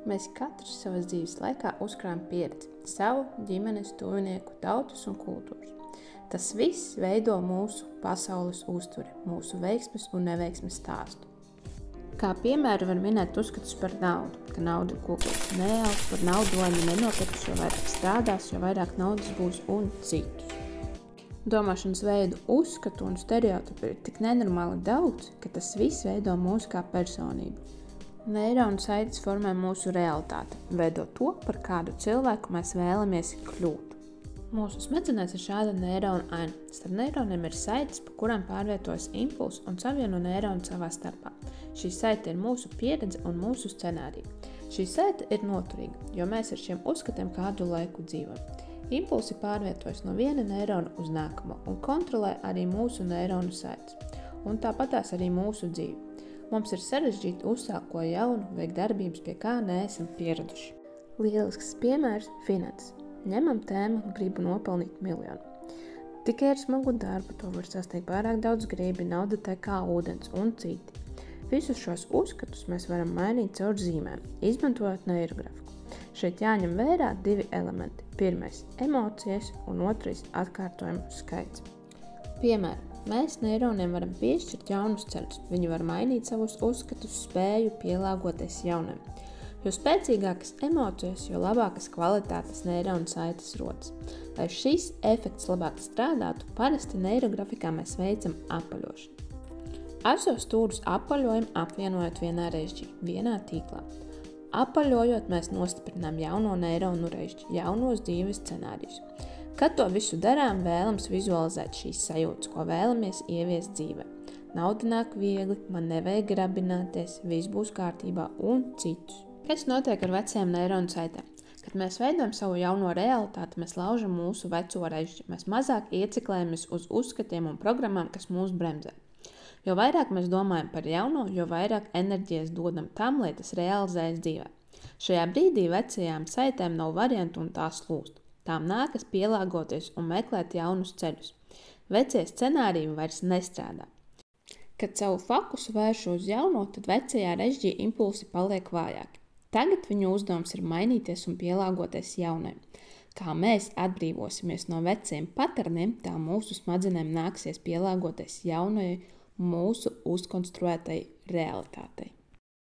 Mēs katrs savas dzīves laikā uzkrājam pieredzi, savu, ģimenes, tuvinieku, tautas un kultūras. Tas viss veido mūsu pasaules uztveri, mūsu veiksmes un neveiksmes stāstu. Kā piemēru var minēt uzskatus par naudu, ka nauda kopīgs neaug, par naudu laimi nenopirks, jo vairāk strādās, jo vairāk naudas būs un citus. Domāšanas veidu, uzskatu un stereotipu ir tik nenormāli daudz, ka tas viss veido mūsu kā personību. Neironu saites formē mūsu realitāti, veido to, par kādu cilvēku mēs vēlamies kļūt. Mūsu smadzenēs ir šāda neironu aina. Starp neironiem ir saites, pa kurām pārvietojas impulsi un savieno neironu savā starpā. Šī saite ir mūsu pieredze un mūsu scenārija. Šī saite ir noturīga, jo mēs ar šiem uzskatiem kādu laiku dzīvojam. Impulsi pārvietojas no viena neirona uz nākamo un kontrolē arī mūsu neironu saites. Un tāpatās arī mūsu dzīvi. Mums ir sarežģīti uzsākt ko jaunu, veikt darbības, pie kā neesam pieraduši. Lielisks piemērs – finanses. Ņemam tēmu, gribu nopelnīt miljonu. Tikai ar smagu darbu to var sasniegt pārāk daudz gribi, nauda tek kā ūdens un citi. Visus šos uzskatus mēs varam mainīt caur zīmēm, izmantojot neirografiku. Šeit jāņem vērā divi elementi. Pirmais – emocijas un otrais – atkārtojumu skaits. Piemēram, mēs neironiem varam piešķirt jaunus ceļus. Viņi var mainīt savus uzskatus, spēju pielāgoties jaunam. Jo spēcīgākas emocijas, jo labākas kvalitātes neironu saites rodas. Lai šis efekts labāk strādātu, parasti neirografikā mēs veicam apaļošanu. Asos stūrus apaļojam, apvienojot vienā režģī, vienā tīklā. Apaļojot, mēs nostiprinām jauno neironu režģi, jaunos dzīves scenārijus. Kad to visu darām, vēlams vizualizēt šīs sajūtas, ko vēlamies ieviest dzīvē. Nauda nāk viegli, man nevajag grabināties, viss būs kārtībā un citus. Kas notiek ar vecajām neironu saitēm? Kad mēs veidojam savu jauno realitāti, mēs laužam mūsu veco režģi. Mēs mazāk ieciklējamies uz uzskatiem un programmām, kas mūs bremzē. Jo vairāk mēs domājam par jauno, jo vairāk enerģijas dodam tam, lai tas realizējas dzīvē. Šajā brīdī vecajām saitēm nav variantu un tās slūst. Tām nākas pielāgoties un meklēt jaunus ceļus. Vecie scenāriji vairs nestrādā. Kad savu fokusu vēršu uz jauno, tad vecajā režģī impulsi paliek vājāki. Tagad viņu uzdevums ir mainīties un pielāgoties jaunai. Kā mēs atbrīvosimies no veciem paterniem, tā mūsu smadzenēm nāksies pielāgoties jaunai mūsu uzkonstruētai realitātei.